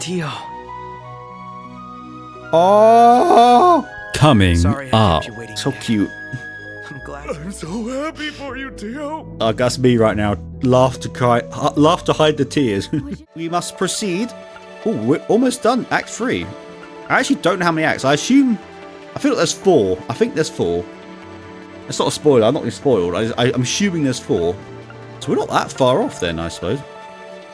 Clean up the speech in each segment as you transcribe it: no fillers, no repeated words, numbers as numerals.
Tio. Oh! Coming Sorry I up. kept you waiting So again. cute. I'm glad. I'm so happy for you, Tio. That's me right now. Laugh to hide the tears. We must proceed. Oh, we're almost done. Act 3. I actually don't know how many acts. I feel like there's 4. I think there's 4. It's not a spoiler. I'm not being spoiled. I'm assuming there's 4. So we're not that far off then, I suppose.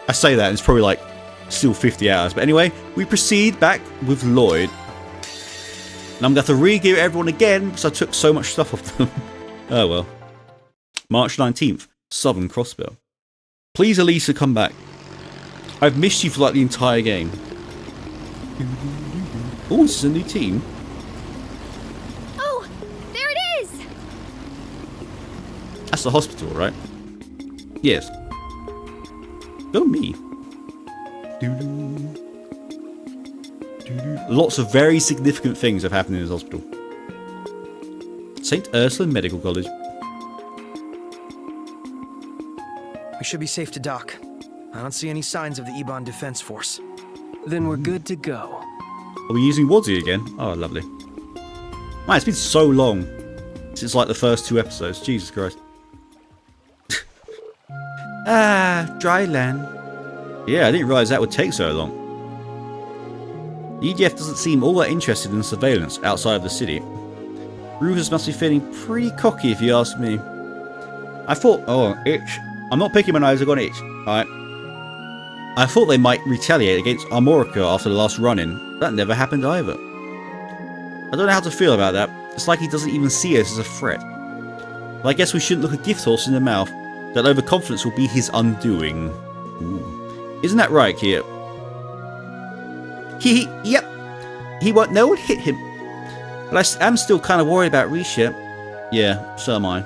I say that, and it's probably like still 50 hours. But anyway, we proceed back with Lloyd. And I'm going to have to re-gear everyone again because I took so much stuff off them. Oh well. March 19th, Southern Crossbell. Please, Elisa, come back. I've missed you for like the entire game. Oh, this is a new team. Oh, there it is! That's the hospital, right? Yes. Go me. Lots of very significant things have happened in this hospital. St. Ursula Medical College. We should be safe to dock. I don't see any signs of the Ebon Defense Force. Then we're good to go. Are we using Wadzi again? Oh, lovely. Man, it's been so long since like the first 2 episodes. Jesus Christ. Dry land. Yeah, I didn't realise that would take so long. The EDF doesn't seem all that interested in surveillance outside of the city. Rufus must be feeling pretty cocky if you ask me. I thought... Oh, itch. I'm not picking my nose, I've got an itch. Alright. I thought they might retaliate against Armorica after the last run-in. That never happened either. I don't know how to feel about that. It's like he doesn't even see us as a threat. But I guess we shouldn't look a gift horse in the mouth. That overconfidence will be his undoing. Ooh. Isn't that right, Kia? Yep. He won't. No one hit him. But I am still kind of worried about Risha. Yeah, so am I.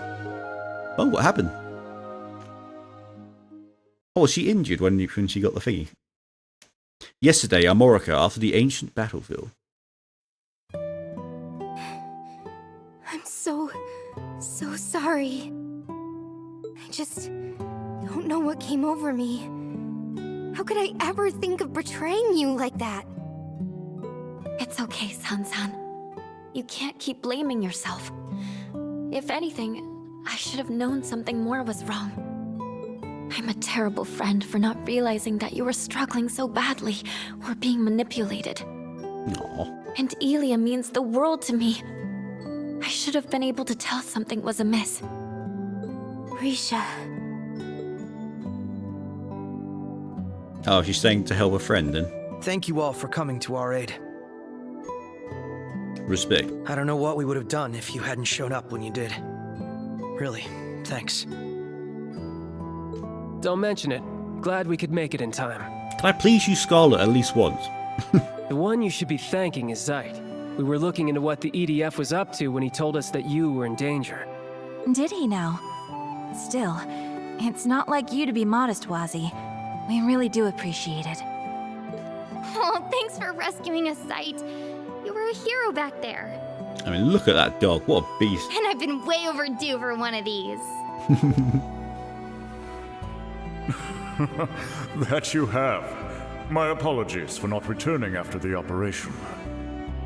Oh, what happened? Oh, was she injured when she got the thingy? Yesterday, Armorica, after the ancient battlefield. I'm so sorry. I just don't know what came over me. How could I ever think of betraying you like that? It's okay, San-san. You can't keep blaming yourself. If anything, I should have known something more was wrong. I'm a terrible friend for not realizing that you were struggling so badly or being manipulated. Aww. And Elia means the world to me. I should have been able to tell something was amiss. Risha. Oh, she's saying to help a friend then. Thank you all for coming to our aid. Respect. I don't know what we would have done if you hadn't shown up when you did. Really, thanks. Don't mention it. Glad we could make it in time. Can I please use Scarlet at least once? The one you should be thanking is Zeit. We were looking into what the EDF was up to when he told us that you were in danger. Did he now? Still, it's not like you to be modest, Wazzy. We really do appreciate it. Oh, thanks for rescuing us, Sight. You were a hero back there. I mean, look at that dog. What a beast. And I've been way overdue for one of these. That you have. My apologies for not returning after the operation.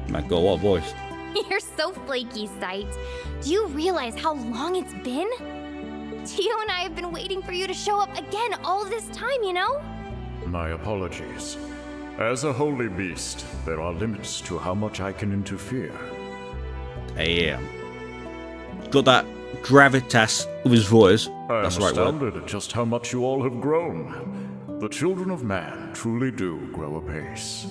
My God, what a voice. You're so flaky, Sight. Do you realize how long it's been? Tio and I have been waiting for you to show up again all this time, you know? My apologies. As a holy beast, there are limits to how much I can interfere. Damn. Got that gravitas of his voice. I That's am the right word. astounded at just how much you all have grown. The children of man truly do grow apace.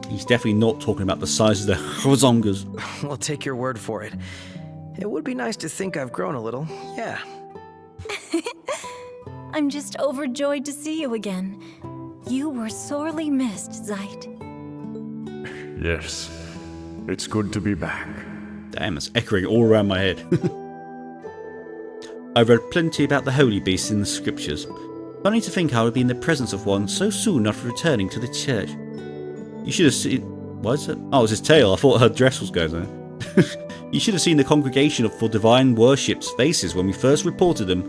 He's definitely not talking about the size of the Hozongas. We'll take your word for it. It would be nice to think I've grown a little, yeah. I'm just overjoyed to see you again. You were sorely missed, Zeit. Yes, it's good to be back. Damn, it's echoing all around my head. I've read plenty about the holy beasts in the scriptures. Funny to think I would be in the presence of one so soon after returning to the church. You should have seen... What is it? Oh, it was his tail. I thought her dress was going on. You should have seen the congregation for divine worship's faces when we first reported them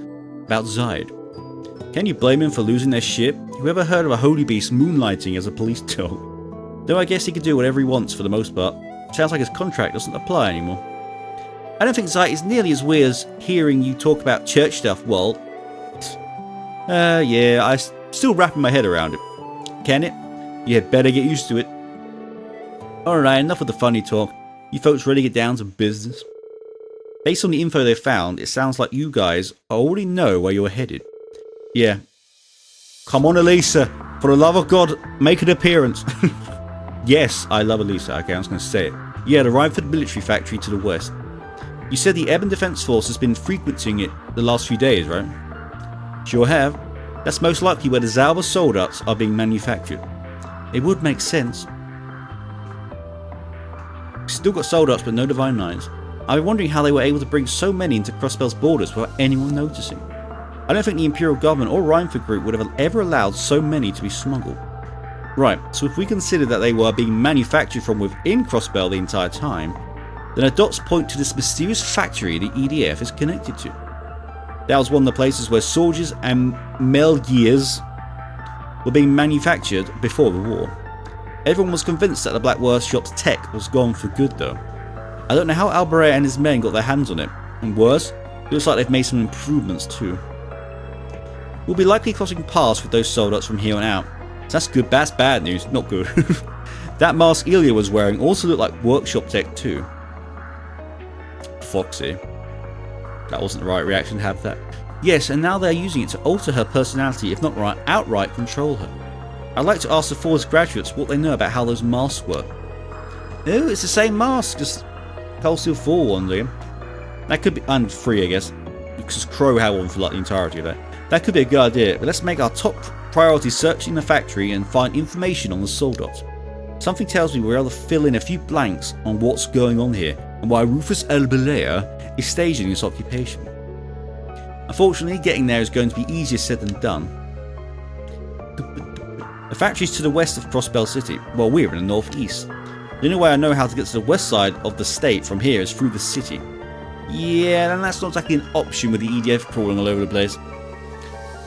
about Zide. Can you blame him for losing their ship? Whoever heard of a holy beast moonlighting as a police dog? Though I guess he can do whatever he wants for the most part. Sounds like his contract doesn't apply anymore. I don't think Zeit is nearly as weird as hearing you talk about church stuff, Walt. Yeah, I'm still wrapping my head around it. Can it? You had better get used to it. Alright, enough of the funny talk. You folks ready to get down to business? Based on the info they found, it sounds like you guys already know where you're headed. Yeah. Come on, Elisa. For the love of God, make an appearance. Yes, I love Elisa. Okay, I was going to say it. Yeah, the Reinford military factory to the west. You said the Ebon Defense Force has been frequenting it the last few days, right? Sure have. That's most likely where the Zalba soldiers are being manufactured. It would make sense. Still got soldiers, but no Divine Nines. I've been wondering how they were able to bring so many into Crossbell's borders without anyone noticing. I don't think the Imperial Government or Reinford Group would have ever allowed so many to be smuggled. Right, so if we consider that they were being manufactured from within Crossbell the entire time, then our dots point to this mysterious factory the EDF is connected to. That was one of the places where soldiers and Melgears were being manufactured before the war. Everyone was convinced that the Black Workshop's tech was gone for good though. I don't know how Alberea and his men got their hands on it, and worse, it looks like they've made some improvements too. We'll be likely crossing paths with those soldiers from here on out. So that's good, that's bad news, not good. That mask Ilya was wearing also looked like workshop tech too. Foxy. That wasn't the right reaction to have that. Yes, and now they're using it to alter her personality, if not outright control her. I'd like to ask the Force graduates what they know about how those masks work. Oh, it's the same mask, just Cold Steel 4 one, Liam. That could be, and 3 I guess, because Crow had one for like the entirety of that. That could be a good idea, but let's make our top priority searching the factory and find information on the soldiers. Something tells me we're able to fill in a few blanks on what's going on here and why Rufus Alberea is staging this occupation. Unfortunately, getting there is going to be easier said than done. The factory's to the west of Crossbell City, while we're in the northeast. The only way I know how to get to the west side of the state from here is through the city. Yeah, and that's not exactly an option with the EDF crawling all over the place.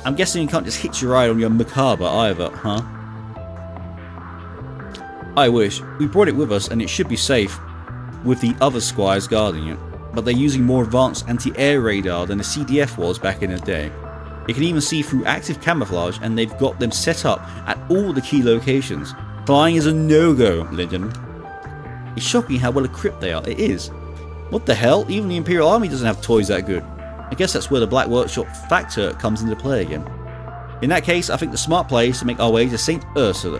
I'm guessing you can't just hitch your ride on your macabre either, huh? I wish. We brought it with us and it should be safe with the other squires guarding it, but they're using more advanced anti-air radar than the CDF was back in the day. It can even see through active camouflage and they've got them set up at all the key locations. Flying is a no-go, legend. It's shocking how well equipped they are, it is. What the hell? Even the Imperial Army doesn't have toys that good. I guess that's where the Black Workshop factor comes into play again. In that case, I think the smart play is to make our way to St. Ursula.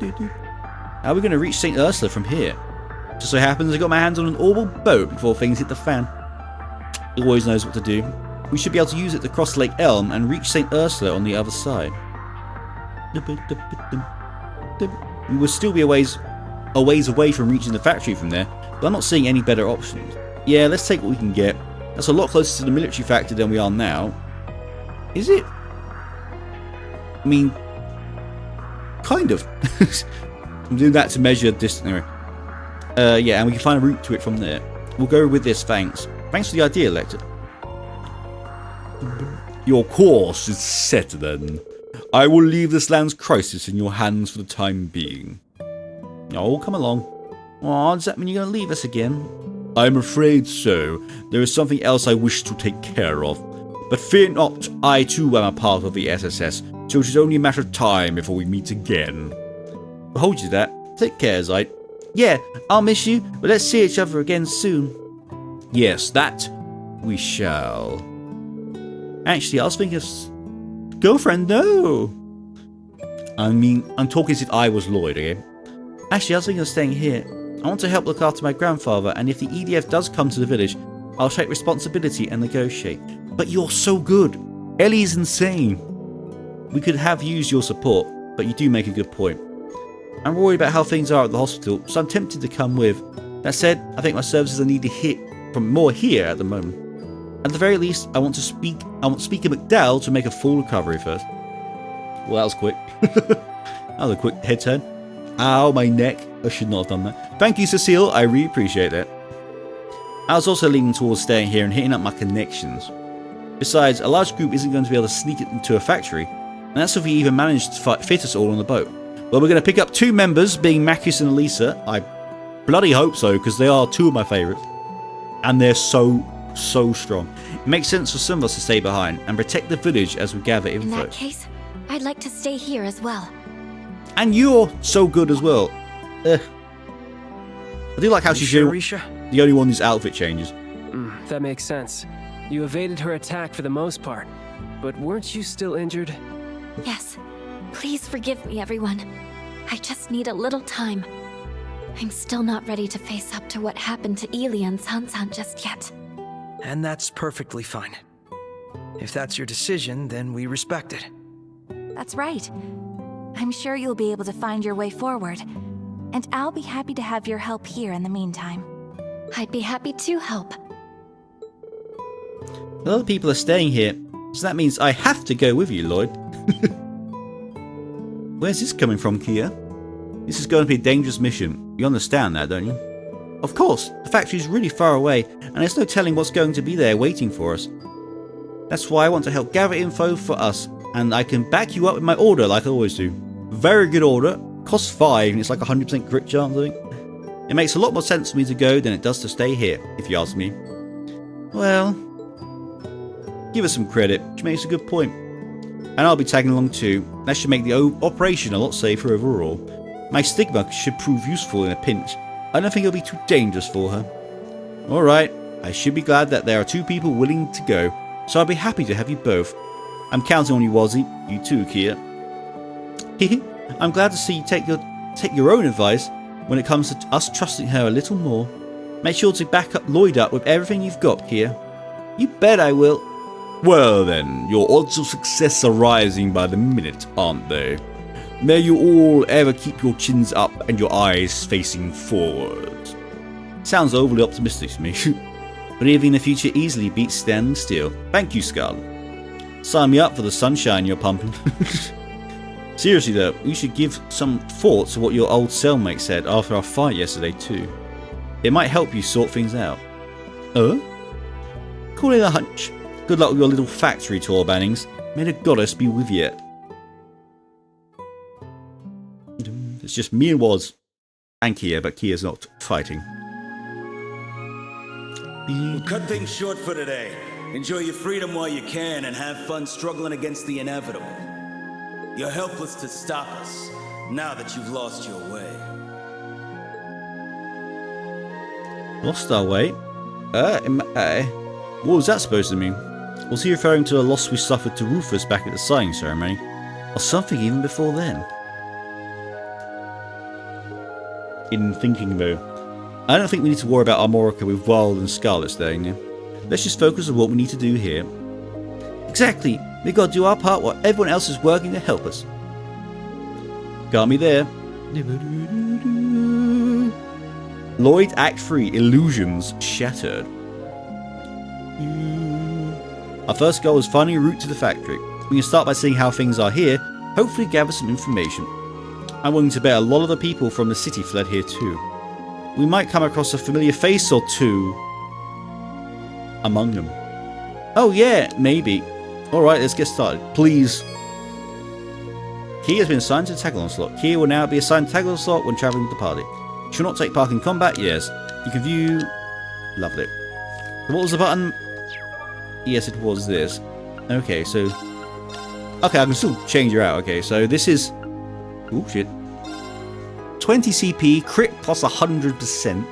How are we going to reach St. Ursula from here? Just so happens I got my hands on an orbital boat before things hit the fan. It always knows what to do. We should be able to use it to cross Lake Elm and reach St. Ursula on the other side. We will still be a ways away from reaching the factory from there, but I'm not seeing any better options. Yeah, let's take what we can get. That's a lot closer to the military factory than we are now. Is it? I mean, kind of. I'm doing that to measure distance. Anyway. Yeah, and we can find a route to it from there. We'll go with this, thanks. Thanks for the idea, Lecter. Your course is set then. I will leave this land's crisis in your hands for the time being. Oh, come along. Aw, does that mean you're going to leave us again? I'm afraid so. There is something else I wish to take care of. But fear not, I too am a part of the SSS, so it is only a matter of time before we meet again. I'll hold you to that. Take care, Zeit. Yeah, I'll miss you, but let's see each other again soon. Yes, that we shall. Actually, I was thinking of... Girlfriend, no! I mean, I'm talking as if I was Lloyd, okay? Actually, I was thinking of staying here. I want to help look after my grandfather, and if the EDF does come to the village, I'll take responsibility and negotiate. But you're so good. Ellie's insane. We could have used your support, but you do make a good point. I'm worried about how things are at the hospital, so I'm tempted to come with. That said, I think my services are needed more here at the moment. At the very least, I want Speaker McDowell to make a full recovery first. Well, that was quick. That was a quick head turn. Ow, my neck. I should not have done that. Thank you, Cecile. I really appreciate that. I was also leaning towards staying here and hitting up my connections. Besides, a large group isn't going to be able to sneak it into a factory, and that's if we even manage to fit us all on the boat. Well, we're going to pick up 2 members, being Marcus and Elisa. I bloody hope so, because they are 2 of my favourites. And they're so strong. It makes sense for some of us to stay behind and protect the village as we gather info. In that case, I'd like to stay here as well. And you're so good as well. I do like how she's sure, the only one whose outfit changes. That makes sense. You evaded her attack for the most part, but weren't you still injured? Yes. Please forgive me, everyone. I just need a little time. I'm still not ready to face up to what happened to Ili and Sansan just yet. And that's perfectly fine. If that's your decision, then we respect it. That's right. I'm sure you'll be able to find your way forward. And I'll be happy to have your help here in the meantime. I'd be happy to help. A lot of people are staying here, so that means I have to go with you, Lloyd. Where's this coming from, Kia? This is going to be a dangerous mission. You understand that, don't you? Of course, the factory's really far away, and there's no telling what's going to be there waiting for us. That's why I want to help gather info for us, and I can back you up with my order like I always do. Very good order, costs 5, and it's like 100% crit chance, I think. It makes a lot more sense for me to go than it does to stay here, if you ask me. Well, give us some credit, she makes a good point. And I'll be tagging along too. That should make the operation a lot safer overall. My stigma should prove useful in a pinch. I don't think it'll be too dangerous for her. Alright, I should be glad that there are 2 people willing to go, so I'll be happy to have you both. I'm counting on you, Wazzy. You too, Kia. I'm glad to see you take your own advice when it comes to us trusting her a little more. Make sure to back up Lloyd up with everything you've got, Kia. You bet I will. Well then, your odds of success are rising by the minute, aren't they? May you all ever keep your chins up and your eyes facing forward. Sounds overly optimistic to me. Believing in the future easily beats standing still. Thank you, Scarlet. Sign me up for the sunshine you're pumping. Seriously though, you should give some thought to what your old cellmate said after our fight yesterday too. It might help you sort things out. Call it a hunch. Good luck with your little factory tour, Bannings. May the goddess be with you. It's just me and Woz. And Kia, but Kia's not fighting. We'll cut things short for today. Enjoy your freedom while you can and have fun struggling against the inevitable. You're helpless to stop us, now that you've lost your way. Lost our way? What was that supposed to mean? Was he referring to the loss we suffered to Rufus back at the signing ceremony? Or something even before then? In thinking though, I don't think we need to worry about Armorica with Wild and Scarlet staying here. Let's just focus on what we need to do here. Exactly! We gotta do our part while everyone else is working to help us. Got me there. Lloyd Act 3 Illusions Shattered. Our first goal is finding a route to the factory. We can start by seeing how things are here, hopefully gather some information. I'm willing to bet a lot of the people from the city fled here too. We might come across a familiar face or two among them. Oh yeah, maybe. Alright, let's get started. Please. Kia has been assigned to the tag-along slot. Kia will now be assigned to the tag-along slot when travelling with the party. Should not take part in combat? Yes. You can view... Lovely. So what was the button? Yes, it was this. Okay, so... Okay, I can still change her out. Okay, so this is... Oh, shit. 20 CP, crit plus 100%.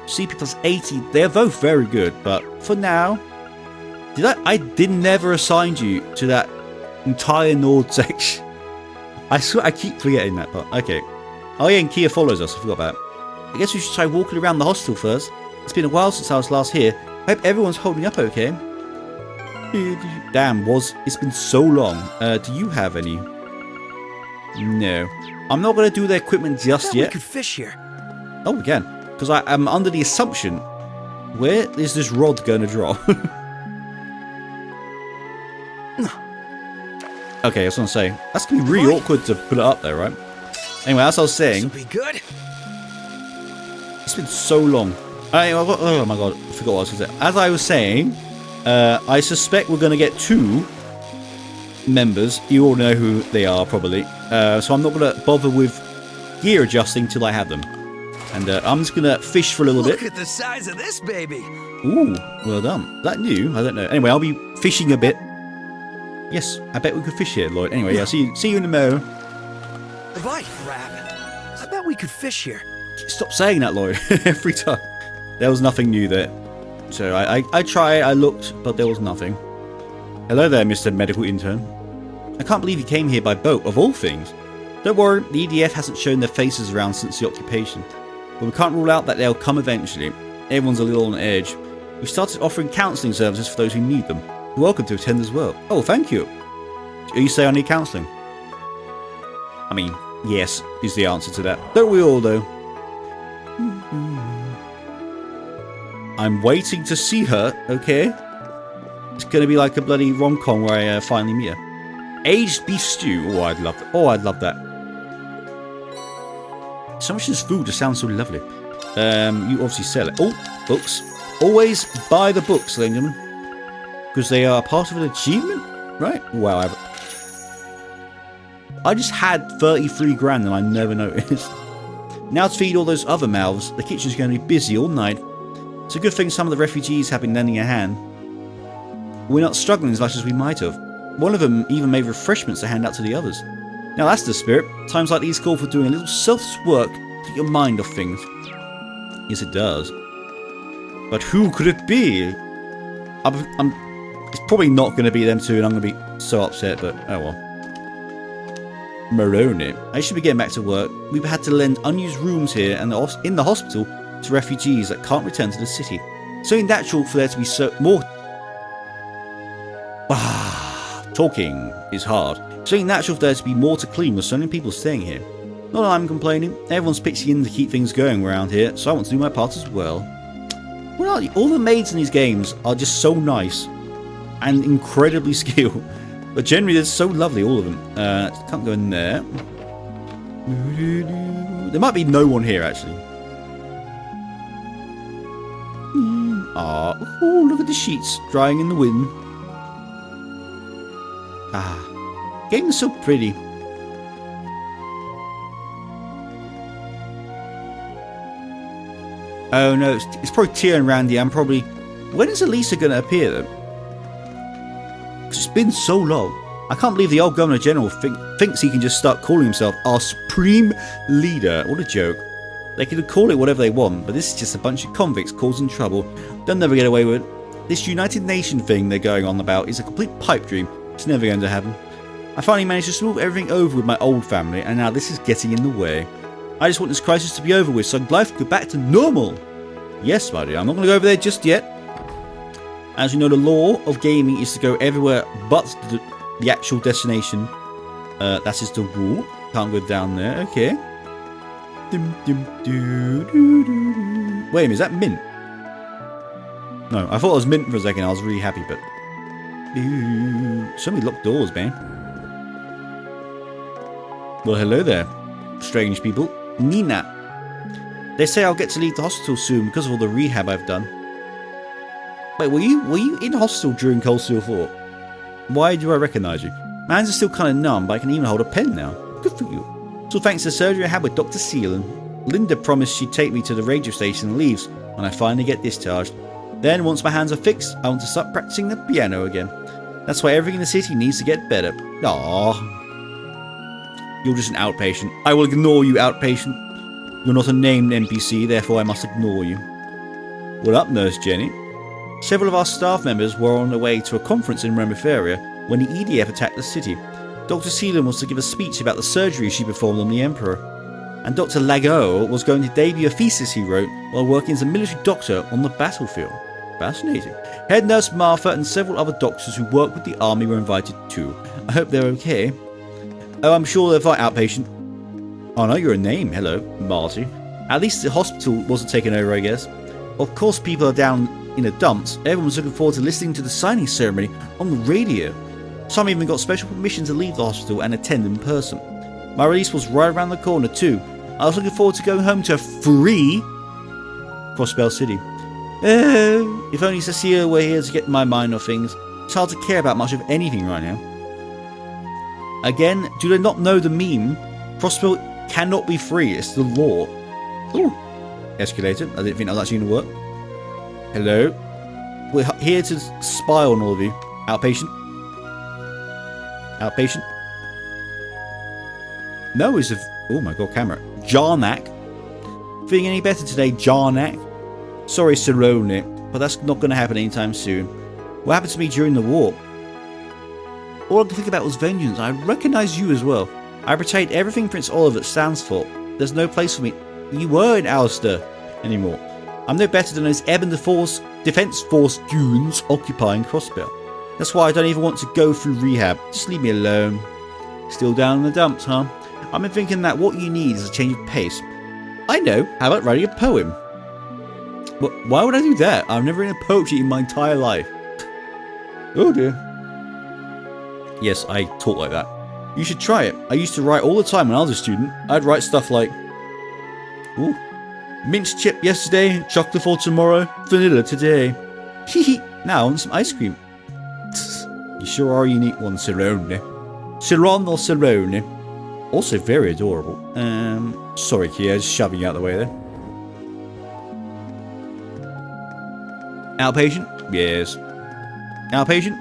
CP plus 80. They're both very good, but for now... I did never assign you to that entire Nord section. I swear I keep forgetting that part. Okay. Oh yeah, and Kia follows us. I forgot about it. I guess we should try walking around the hostel first. It's been a while since I was last here. I hope everyone's holding up okay. Damn, it's been so long. Do you have any? No. I'm not going to do the equipment just yet. We could fish here. Oh, we can. Because I am under the assumption. Where is this rod going to drop? Okay, I was going to say. That's going to be really awkward to put it up there, right? Anyway, as I was saying. This'll be good. It's been so long. Oh my god, I forgot what I was going to say. As I was saying, I suspect we're going to get 2 members. You all know who they are, probably. So I'm not going to bother with gear adjusting till I have them. And I'm just going to fish for a little bit. Look at the size of this baby. Ooh, well done. Is that new? I don't know. Anyway, I'll be fishing a bit. Yes, I bet we could fish here, Lloyd. Anyway, yeah, see you in a mo. By crap. I bet we could fish here. Stop saying that, Lloyd. Every time. There was nothing new there. So I tried, I looked, but there was nothing. Hello there, Mr. Medical Intern. I can't believe you came here by boat, of all things. Don't worry, the EDF hasn't shown their faces around since the occupation. But we can't rule out that they'll come eventually. Everyone's a little on edge. We've started offering counselling services for those who need them. You're welcome to attend as well. Oh, thank you. You say I need counselling? I mean, yes, is the answer to that. Don't we all, though? I'm waiting to see her, okay? It's going to be like a bloody rom-com where I finally meet her. Aged beef stew. Oh, I'd love that. Oh, I'd love that. So much of this food just sounds so lovely. You obviously sell it. Oh, books. Always buy the books, ladies and gentlemen. Because they are part of an achievement, right? Wow, I just had 33 grand and I never noticed. Now to feed all those other mouths, the kitchen's going to be busy all night. It's a good thing some of the refugees have been lending a hand. We're not struggling as much as we might have. One of them even made refreshments to hand out to the others. Now that's the spirit. Times like these call for doing a little selfless work to get your mind off things. Yes, it does. But who could it be? It's probably not going to be them two, and I'm going to be so upset, but oh well. Moroni. I should be getting back to work. We've had to lend unused rooms here and in the hospital to refugees that can't return to the city. So natural for there to be more... Talking is hard. So natural for there to be more to clean with so many people staying here. Not that I'm complaining. Everyone's pitching in to keep things going around here, so I want to do my part as well. Well, all the maids in these games are just so nice and incredibly skilled. But generally, they're so lovely, all of them. Can't go in there. There might be no one here, actually. Oh, look at the sheets drying in the wind. Game is so pretty. Oh no, it's probably Tio and Randy. When is Elisa going to appear though? It's been so long. I can't believe the old Governor General thinks he can just start calling himself our Supreme Leader. What a joke. They can call it whatever they want, but this is just a bunch of convicts causing trouble. They'll never get away with it. This United Nation thing they're going on about is a complete pipe dream. It's never going to happen. I finally managed to smooth everything over with my old family, and now this is getting in the way. I just want this crisis to be over with so life can go back to normal. Yes, my dear, I'm not going to go over there just yet. As you know, the law of gaming is to go everywhere but the actual destination. That is the rule. Can't go down there. Okay. Wait a minute, is that Mint? No, I thought it was Mint for a second. I was really happy, but... so many locked doors, man. Well, hello there, strange people. Nina. They say I'll get to leave the hospital soon because of all the rehab I've done. Wait, were you in hospital during Cold Steel 4? Why do I recognise you? My hands are still kind of numb, but I can even hold a pen now. Good for you. So thanks to the surgery I had with Dr. Seelan, Linda promised she'd take me to the radio station and leaves when I finally get discharged. Then, once my hands are fixed, I want to start practicing the piano again. That's why everything in the city needs to get better. Aww. You're just an outpatient. I will ignore you, outpatient. You're not a named NPC, therefore I must ignore you. What up, Nurse Jenny? Several of our staff members were on their way to a conference in Reverie when the EDF attacked the city. Dr. Seelan was to give a speech about the surgery she performed on the Emperor. And Dr. Lago was going to debut a thesis he wrote while working as a military doctor on the battlefield. Fascinating. Head Nurse Martha and several other doctors who work with the army were invited too. I hope they're okay. Oh, I'm sure they're fine, outpatient. Oh no, you're a name. Hello, Marty. At least the hospital wasn't taken over, I guess. Of course, people are down in the dumps. Everyone's looking forward to listening to the signing ceremony on the radio. Some even got special permission to leave the hospital and attend in person. My release was right around the corner too. I was looking forward to going home to a free Crossbell City. If only Cecilia were here to get my mind off things. It's hard to care about much of anything right now. Again, do they not know the meme? Crossbell cannot be free. It's the law. Ooh. Escalator. I didn't think that was actually going to work. Hello. We're here to spy on all of you. Outpatient. Outpatient. No, it's a... Oh my god, camera. Jarnak. Feeling any better today, Jarnak? Sorry, Cerrone, but that's not going to happen anytime soon. What happened to me during the war? All I could think about was vengeance. I recognize you as well. I betrayed everything Prince Oliver stands for. There's no place for me. You weren't Alistair anymore. I'm no better than those Ebon Defense Force goons occupying Crossbell. That's why I don't even want to go through rehab. Just leave me alone. Still down in the dumps, huh? I've been thinking that what you need is a change of pace. I know. How about writing a poem? Why would I do that? I've never written a poetry in my entire life. Oh dear. Yes, I talk like that. You should try it. I used to write all the time when I was a student. I'd write stuff like, ooh, minced chip yesterday, chocolate for tomorrow, vanilla today. Hehe, now I want some ice cream. You sure are a unique one, Cerrone. Cerrone or Cerrone. Also very adorable. Sorry, Kia, just shoving you out the way there. Outpatient? Yes. Outpatient?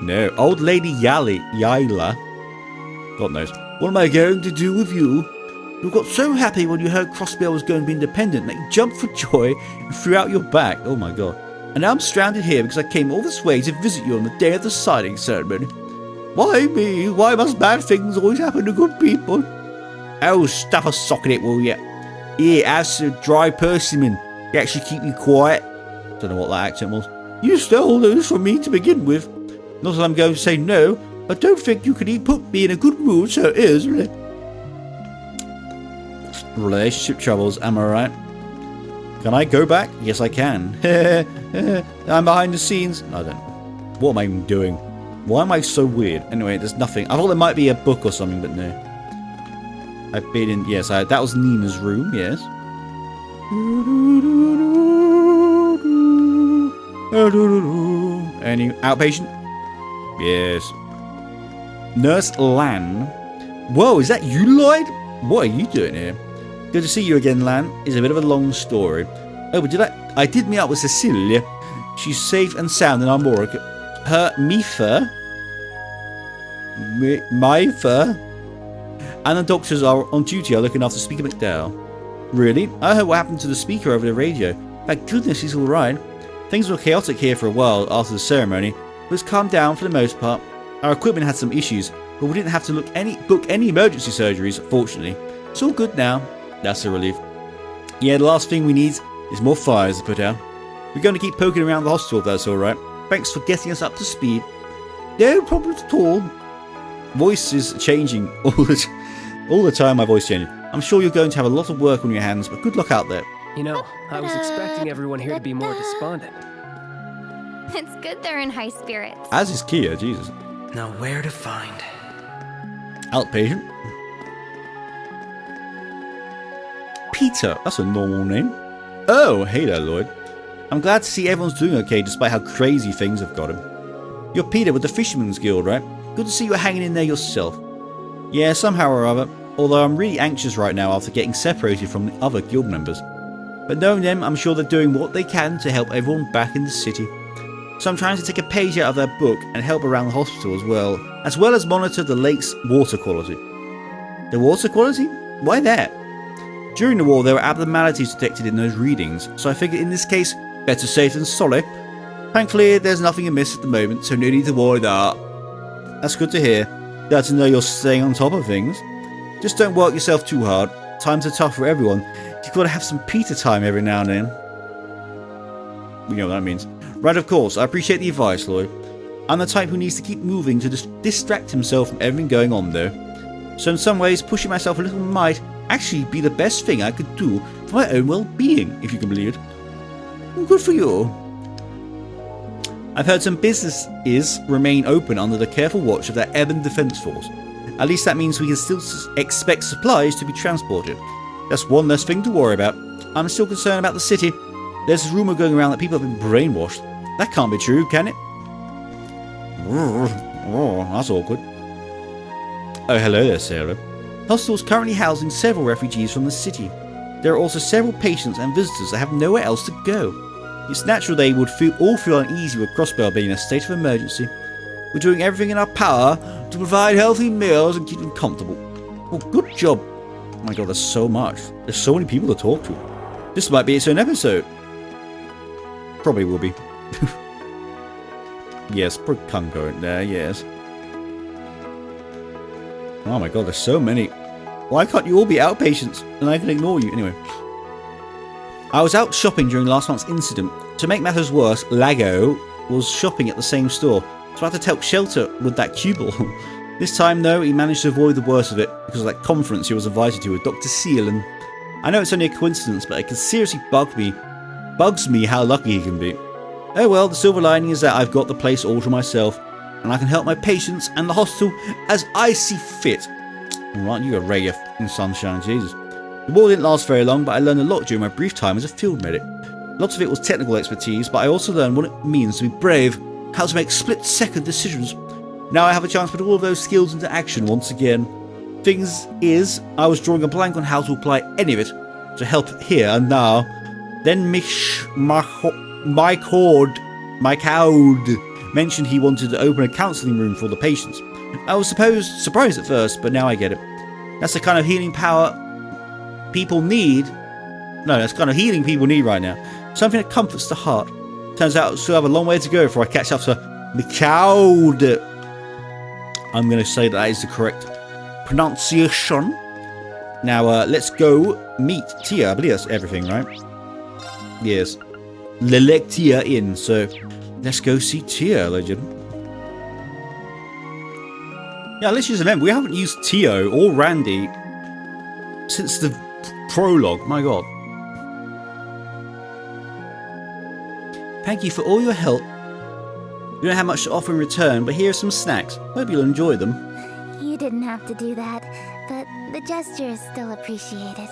No. Old Lady Yaila. God knows. What am I going to do with you? You got so happy when you heard Crossbell was going to be independent that you jumped for joy and threw out your back. Oh my god. And now I'm stranded here because I came all this way to visit you on the day of the signing ceremony. Why me? Why must bad things always happen to good people? Oh, stuff a sock in it, will ya? Here, have some dry persimmon. You actually keep me quiet. Don't know what that accent was. You stole those from me to begin with. Not that I'm going to say no, but don't think you can put me in a good mood so easily. Relationship troubles, am I right? Can I go back? Yes, I can. I'm behind the scenes. I don't know. What am I even doing? Why am I so weird? Anyway, there's nothing. I thought there might be a book or something, but no. I've been in... Yes, that was Nina's room, yes. Any outpatient? Yes. Nurse Lan. Whoa, is that you, Lloyd? What are you doing here? Good to see you again, Lan. It's a bit of a long story. Oh, but I did meet up with Cecilia. She's safe and sound in Armorica. Her Mifa, and the doctors are on duty are looking after Speaker McDowell. Really? I heard what happened to the speaker over the radio. Thank goodness he's alright. Things were chaotic here for a while after the ceremony, but it's calmed down for the most part. Our equipment had some issues, but we didn't have to book any emergency surgeries, fortunately. It's all good now. That's a relief. Yeah, the last thing we need is more fires to put out. We're going to keep poking around the hospital if that's alright. Thanks for getting us up to speed. No problem at all. Voice is changing all the time. My voice changing. I'm sure you're going to have a lot of work on your hands, but good luck out there. You know, I was expecting everyone here to be more despondent. It's good they're in high spirits. As is Kia, Jesus. Now where to find? Outpatient. Peter, that's a normal name. Oh, hey there, Lloyd. I'm glad to see everyone's doing okay despite how crazy things have got him. You're Peter with the Fisherman's Guild, right? Good to see you hanging in there yourself. Yeah, somehow or other, although I'm really anxious right now after getting separated from the other guild members. But knowing them, I'm sure they're doing what they can to help everyone back in the city. So I'm trying to take a page out of their book and help around the hospital as well as monitor the lake's water quality. The water quality? Why that? During the war, there were abnormalities detected in those readings, so I figured in this case, better safe than sorry. Thankfully, there's nothing amiss at the moment, so no need to worry that. That's good to hear. Glad to know you're staying on top of things. Just don't work yourself too hard. Times are tough for everyone. You've got to have some Peter time every now and then. You know what that means. Right, of course. I appreciate the advice, Lloyd. I'm the type who needs to keep moving to distract himself from everything going on, though. So in some ways, pushing myself a little might actually be the best thing I could do for my own well-being, if you can believe it. Good for you. I've heard some businesses remain open under the careful watch of that Ebon Defense Force. At least that means we can still expect supplies to be transported. That's one less thing to worry about. I'm still concerned about the city. There's this rumor going around that people have been brainwashed. That can't be true, can it? Oh, that's awkward. Oh, hello there, Sarah. The hostel is currently housing several refugees from the city. There are also several patients and visitors that have nowhere else to go. It's natural they would all feel uneasy with Crossbell being in a state of emergency. We're doing everything in our power to provide healthy meals and keep them comfortable. Oh, good job. Oh my god, there's so much. There's so many people to talk to. This might be its own episode. Probably will be. Yes, put concurrent there, yes. Oh my god, there's so many. Why can't you all be outpatients and I can ignore you? Anyway. I was out shopping during last month's incident. To make matters worse, Lago was shopping at the same store, so I had to take shelter with that cubicle. This time, though, he managed to avoid the worst of it because of that conference he was invited to with Dr. Seal, and I know it's only a coincidence, but it can seriously bugs me how lucky he can be. Oh well, the silver lining is that I've got the place all to myself, and I can help my patients and the hostel as I see fit. Alright, you're a ray of sunshine, Jesus. The war didn't last very long, but I learned a lot during my brief time as a field medic. Lots of it was technical expertise, but I also learned what it means to be brave, how to make split-second decisions. Now I have a chance to put all of those skills into action once again. Things is, I was drawing a blank on how to apply any of it to help here and now. Then Mike Horde mentioned he wanted to open a counselling room for the patients. I was surprised at first, but now I get it. That's the kind of healing power people need. No, that's the kind of healing people need right now. Something that comforts the heart. Turns out I still have a long way to go before I catch up to McCloud. I'm going to say that is the correct pronunciation. Now, let's go meet Tia. I believe that's everything, right? Yes. Lelect Tia in, so let's go see Tia, legend. Yeah, let's just remember, we haven't used Tio or Randy since the prologue. My god. Thank you for all your help. We don't have much to offer in return, but here are some snacks. Hope you'll enjoy them. You didn't have to do that, but the gesture is still appreciated.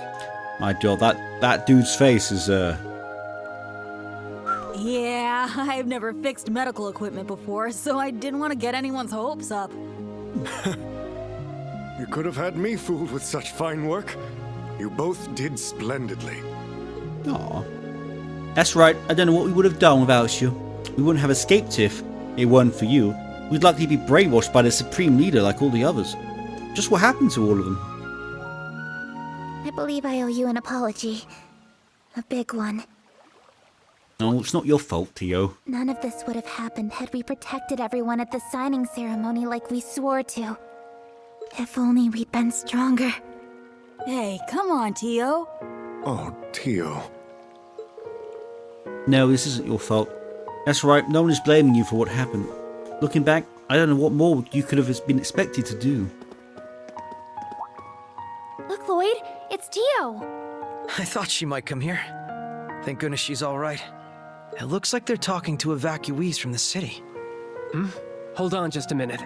My god, that dude's face is, Yeah, I've never fixed medical equipment before, so I didn't want to get anyone's hopes up. You could have had me fooled with such fine work. You both did splendidly. Aw. That's right, I don't know what we would have done without you. We wouldn't have escaped if it weren't for you. We'd likely be brainwashed by the Supreme Leader like all the others. Just what happened to all of them? I believe I owe you an apology. A big one. No, it's not your fault, Tio. None of this would have happened had we protected everyone at the signing ceremony like we swore to. If only we'd been stronger. Hey, come on, Tio. Oh, Tio. No, this isn't your fault. That's right, no one is blaming you for what happened. Looking back, I don't know what more you could have been expected to do. Look, Lloyd, it's Tio. I thought she might come here. Thank goodness she's all right. It looks like they're talking to evacuees from the city. Hold on just a minute.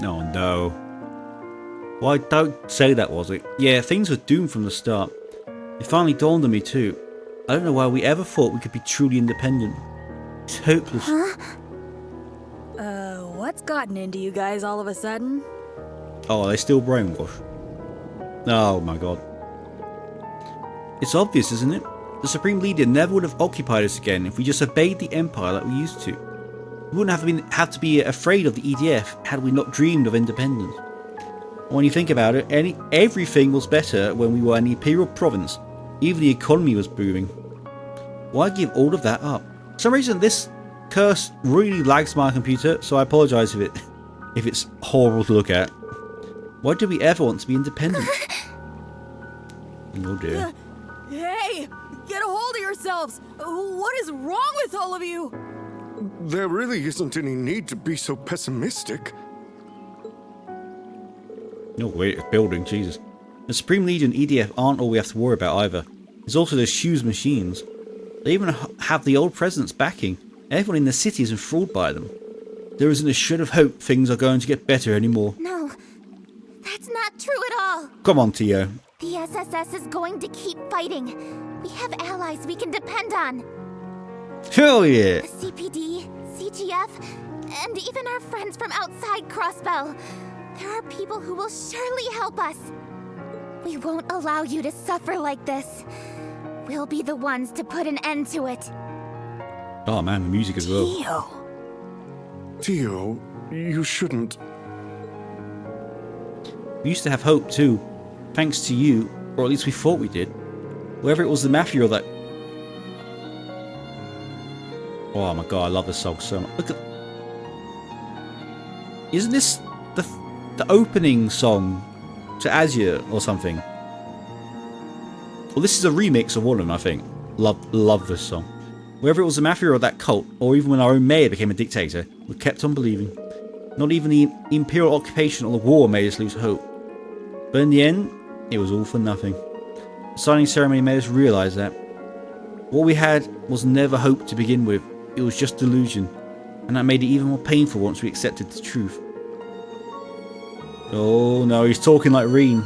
Oh no. Why don't say that, was it? Yeah, things were doomed from the start. It finally dawned on me too. I don't know why we ever thought we could be truly independent. It's hopeless. Huh? What's gotten into you guys all of a sudden? Oh, are they still brainwashed? Oh my god. It's obvious, isn't it? The Supreme Leader never would have occupied us again if we just obeyed the Empire like we used to. We wouldn't have to be afraid of the EDF had we not dreamed of independence. When you think about it, everything was better when we were an Imperial province. Even the economy was booming. Why give all of that up? For some reason this curse really lags my computer, so I apologise if it's horrible to look at. Why do we ever want to be independent? Oh dear. Hey! Get a hold of yourselves! What is wrong with all of you? There really isn't any need to be so pessimistic. No, wait, it's building, Jesus. The Supreme Leader and EDF aren't all we have to worry about either. There's also those Shoes machines. They even have the old president's backing. Everyone in the city is enthralled by them. There isn't a shred of hope things are going to get better anymore. No, that's not true at all. Come on, Tio. The SSS is going to keep fighting. We have allies we can depend on. Hell yeah! The CPD, CGF, and even our friends from outside Crossbell. There are people who will surely help us. We won't allow you to suffer like this. We'll be the ones to put an end to it. Oh man, the music as well. Tio, you shouldn't. We used to have hope too, thanks to you, or at least we thought we did. Whether it was the Mafia or that... Oh my god, I love this song so much. Look at... Isn't this the opening song to Azure or something? Well, this is a remix of one of them, I think. Love this song. Whether it was the Mafia or that cult, or even when our own mayor became a dictator, we kept on believing. Not even the imperial occupation or the war made us lose hope. But in the end, it was all for nothing. The signing ceremony made us realise that what we had was never hope to begin with. It was just delusion. And that made it even more painful once we accepted the truth. Oh no, he's talking like Reen.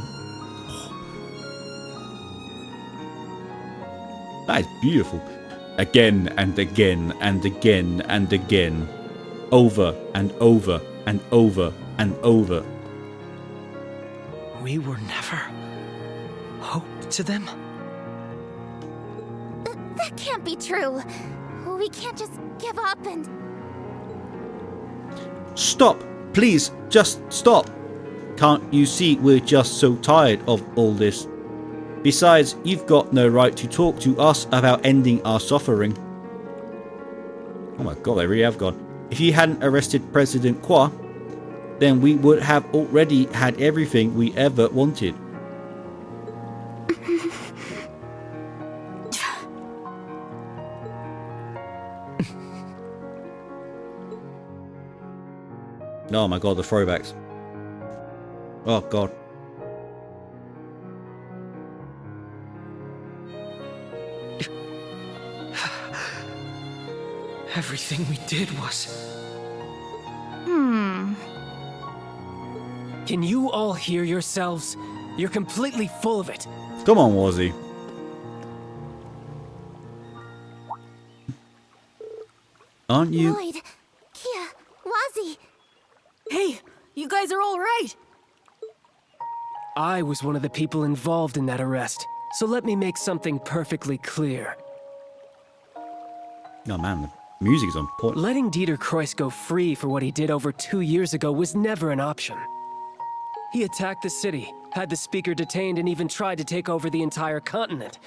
That is beautiful. Again and again and again and again. Over and over and over and over. We were never hope to them? That can't be true. We can't just give up and... Stop! Please, just stop! Can't you see we're just so tired of all this? Besides, you've got no right to talk to us about ending our suffering. Oh my god, they really have gone. If you hadn't arrested President Kwa, then we would have already had everything we ever wanted. Oh my god, the throwbacks. Oh god. Everything we did was... Can you all hear yourselves? You're completely full of it. Come on, Wazzy. Aren't you? Lloyd, Kia, Wazzy. Hey, you guys are all right. I was one of the people involved in that arrest, so let me make something perfectly clear. Oh man, the music is on point. Letting Dieter Kreuss go free for what he did over 2 years ago was never an option. He attacked the city, had the speaker detained, and even tried to take over the entire continent.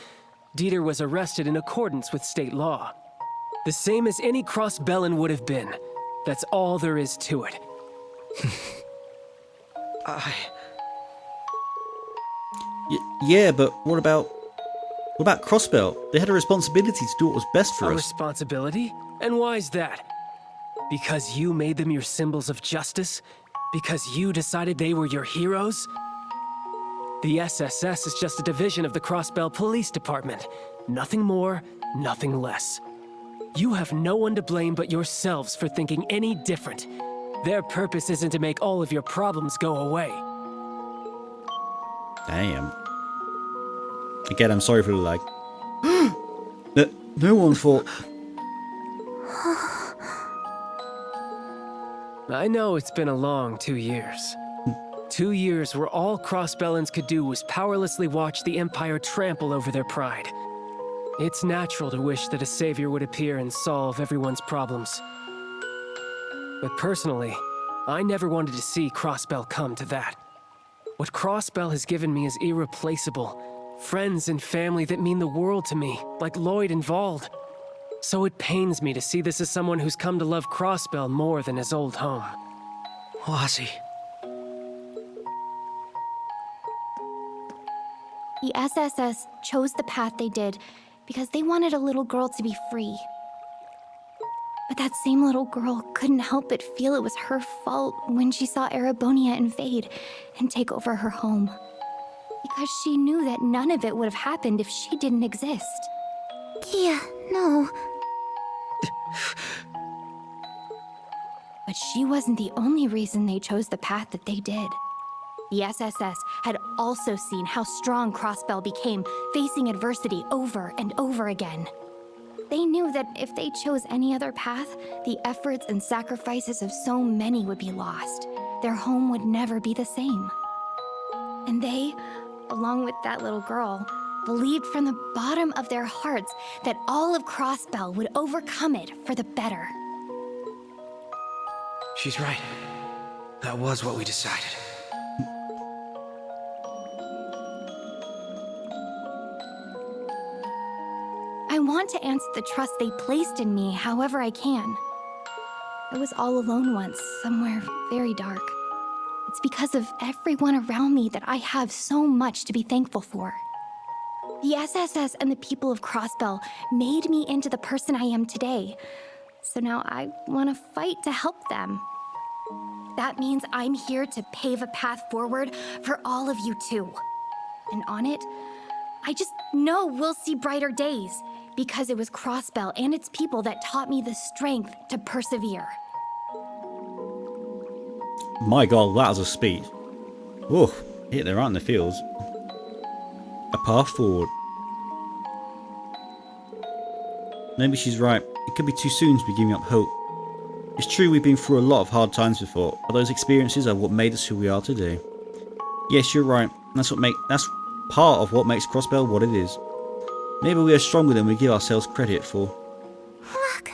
Dieter was arrested in accordance with state law. The same as any Crossbellan would have been. That's all there is to it. Yeah, but what about Crossbell? They had a responsibility to do what was best for A us. responsibility? And why's that? Because you made them your symbols of justice? Because you decided they were your heroes? The SSS is just a division of the Crossbell Police Department. Nothing more, nothing less. You have no one to blame but yourselves for thinking any different. Their purpose isn't to make all of your problems go away. Damn. Again, I'm sorry for the lag. No one thought... I know it's been a long 2 years. 2 years where all Crossbellans could do was powerlessly watch the Empire trample over their pride. It's natural to wish that a savior would appear and solve everyone's problems. But personally, I never wanted to see Crossbell come to that. What Crossbell has given me is irreplaceable. Friends and family that mean the world to me, like Lloyd and Vald. So it pains me to see this as someone who's come to love Crossbell more than his old home. Wazzy. The SSS chose the path they did because they wanted a little girl to be free. But that same little girl couldn't help but feel it was her fault when she saw Erebonia invade and take over her home. Because she knew that none of it would have happened if she didn't exist. Kia, no. But she wasn't the only reason they chose the path that they did. The SSS had also seen how strong Crossbell became, facing adversity over and over again. They knew that if they chose any other path, the efforts and sacrifices of so many would be lost. Their home would never be the same. And they, along with that little girl, believed from the bottom of their hearts that all of Crossbell would overcome it for the better. She's right. That was what we decided. I want to answer the trust they placed in me however I can. I was all alone once, somewhere very dark. It's because of everyone around me that I have so much to be thankful for. The SSS and the people of Crossbell made me into the person I am today. So now I want to fight to help them. That means I'm here to pave a path forward for all of you too. And on it, I just know we'll see brighter days, because it was Crossbell and its people that taught me the strength to persevere. My god, that was a speech. Whoa, hit there right in the fields. A path forward. Maybe she's right. It could be too soon to be giving up hope. It's true we've been through a lot of hard times before, but those experiences are what made us who we are today. Yes, you're right. That's part of what makes Crossbell what it is. Maybe we are stronger than we give ourselves credit for. Look.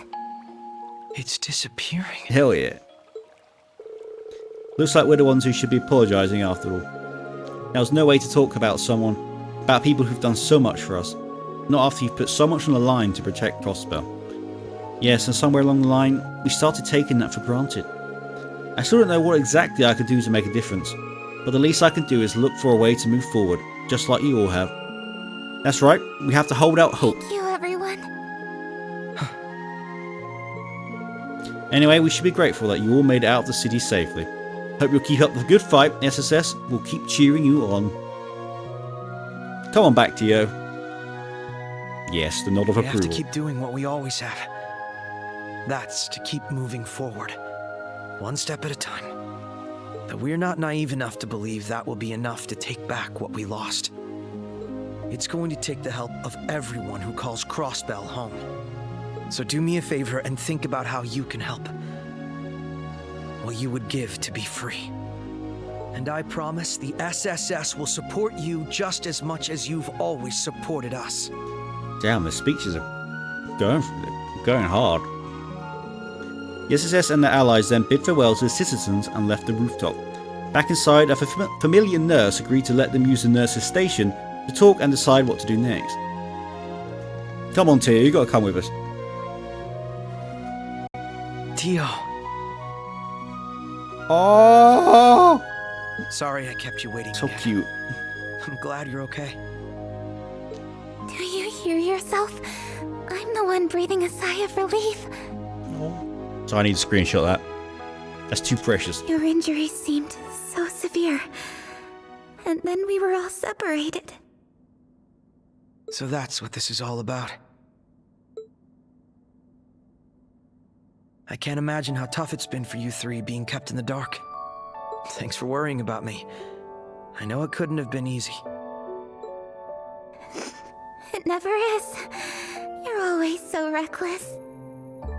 It's disappearing. Hell yeah. Looks like we're the ones who should be apologising after all. There's no way to talk about people who've done so much for us. Not after you've put so much on the line to protect Crossbell. Yes, and somewhere along the line, we started taking that for granted. I still don't know what exactly I could do to make a difference, but the least I can do is look for a way to move forward, just like you all have. That's right, we have to hold out hope. Thank you, everyone. Anyway, we should be grateful that you all made it out of the city safely. Hope you'll keep up the good fight. SSS will keep cheering you on. Come on back, Tio. Yes, the nod of approval. We have to keep doing what we always have. That's to keep moving forward, one step at a time. But we're not naive enough to believe that will be enough to take back what we lost. It's going to take the help of everyone who calls Crossbell home. So do me a favor and think about how you can help. What you would give to be free. And I promise the SSS will support you just as much as you've always supported us. Damn, the speeches are going hard. The SSS and their allies then bid farewell to the citizens and left the rooftop. Back inside, a familiar nurse agreed to let them use the nurse's station to talk and decide what to do next. Come on, Tio, you gotta come with us. Tio. Oh! Sorry I kept you waiting. So again. cute. I'm glad you're okay. Do you hear yourself? I'm the one breathing a sigh of relief. So I need to screenshot that. That's too precious. Your injuries seemed so severe. And then we were all separated. So that's what this is all about. I can't imagine how tough it's been for you three being kept in the dark. Thanks for worrying about me. I know it couldn't have been easy. It never is. You're always so reckless.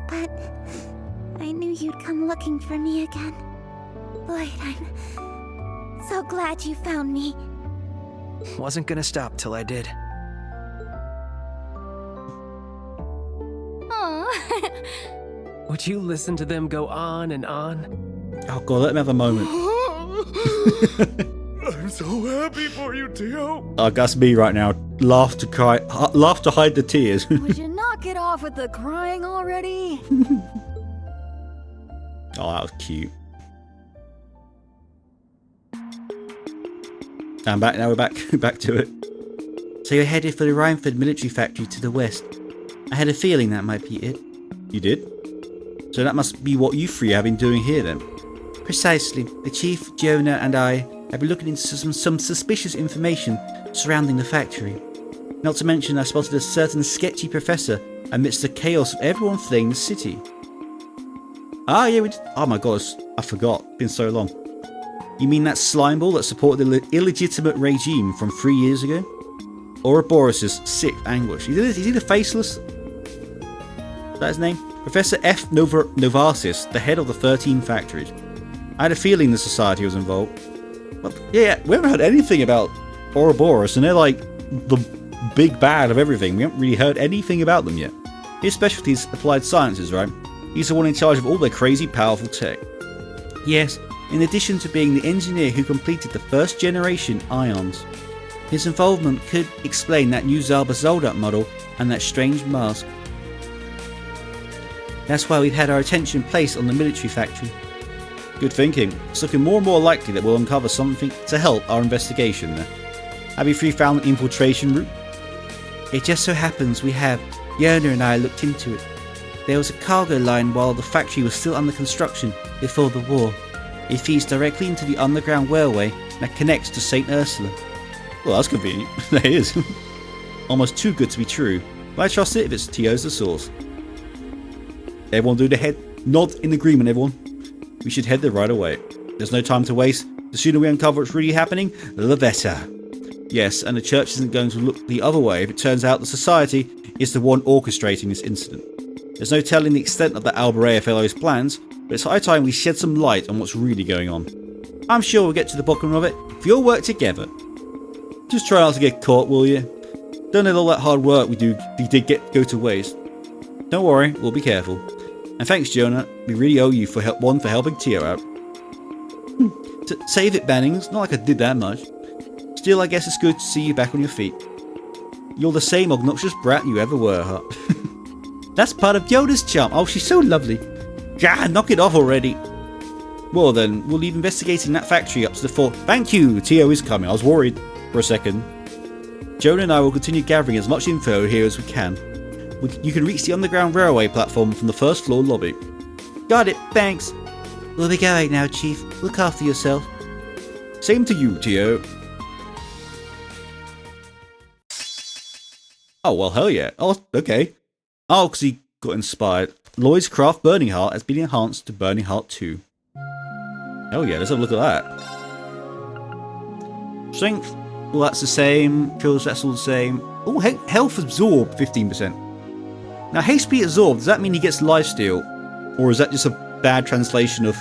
But I knew you'd come looking for me again. Lloyd, I'm so glad you found me. Wasn't gonna stop till I did. Aww. Would you listen to them go on and on? Oh god, let me have a moment. I'm so happy for you, Tio. Oh, that's me right now. Laugh to hide the tears. Would you knock it off with the crying already? Oh, that was cute. I'm back now. We're back to it. So you're headed for the Reinford military factory to the west. I had a feeling that might be it. You did? So that must be what you three have been doing here then. Precisely. The Chief, Jonah, and I have been looking into some suspicious information surrounding the factory. Not to mention I spotted a certain sketchy professor amidst the chaos of everyone fleeing the city. Ah, yeah, we did. Oh my god, I forgot. It's been so long. You mean that slime ball that supported the illegitimate regime from 3 years ago? Ouroboros' sick anguish. Is he the faceless? Is that his name? Professor F. Novasis, the head of the 13 factories. I had a feeling the society was involved. But yeah, we haven't heard anything about Ouroboros, and they're like the big bad of everything. We haven't really heard anything about them yet. His specialty is applied sciences, right? He's the one in charge of all their crazy powerful tech. Yes, in addition to being the engineer who completed the first generation ions. His involvement could explain that new Zalba Zoldat model and that strange mask. That's why we've had our attention placed on the military factory. Good thinking. It's looking more and more likely that we'll uncover something to help our investigation there. Have you three found an infiltration route? It just so happens we have. Yona and I looked into it. There was a cargo line while the factory was still under construction before the war. It feeds directly into the underground railway that connects to St. Ursula. Well, that's convenient. That is. Almost too good to be true. But I trust it if it's Tio's the source. Everyone do the head nod in agreement, everyone. We should head there right away. There's no time to waste. The sooner we uncover what's really happening, the better. Yes, and the church isn't going to look the other way if it turns out the society is the one orchestrating this incident. There's no telling the extent of the Alberea Fellows' plans, but it's high time we shed some light on what's really going on. I'm sure we'll get to the bottom of it if we all work together. Just try not to get caught, will you? Don't let all that hard work we did go to waste. Don't worry, we'll be careful. And thanks, Jonah. We really owe you for helping Tio out. Save it, Bannings. Not like I did that much. Still, I guess it's good to see you back on your feet. You're the same obnoxious brat you ever were, huh? That's part of Yoda's charm. Oh, she's so lovely. Gah, knock it off already. Well then, we'll leave investigating that factory up to the fort. Thank you, Tio is coming. I was worried for a second. Jonah and I will continue gathering as much info here as we can. You can reach the underground railway platform from the first floor lobby. Got it, thanks. We'll be going now, Chief. Look after yourself. Same to you, Tio. Oh, well, hell yeah. Oh, okay. Oh, because he got inspired. Lloyd's craft Burning Heart has been enhanced to Burning Heart 2. Hell yeah, let's have a look at that. Strength, well, that's the same. Kills, that's all the same. Oh, health absorb, 15%. Now, HP absorb, does that mean he gets lifesteal? Or is that just a bad translation of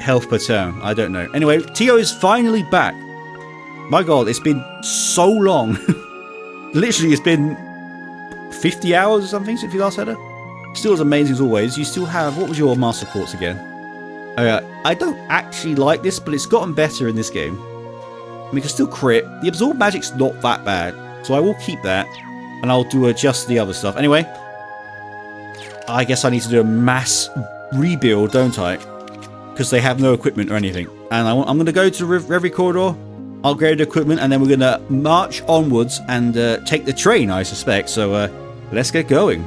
health per turn? I don't know. Anyway, Tio is finally back. My god, it's been so long. Literally, it's been 50 hours or something since you last had her. Still as amazing as always. You still have, what was your master ports again? I don't actually like this, but it's gotten better in this game. We can still crit. The absorb magic's not that bad, so I will keep that, and I'll do adjust the other stuff. Anyway, I guess I need to do a mass rebuild, don't I? Because they have no equipment or anything. And I'm going to go to the Reverie corridor, upgrade the equipment, and then we're going to march onwards and take the train, I suspect. So let's get going.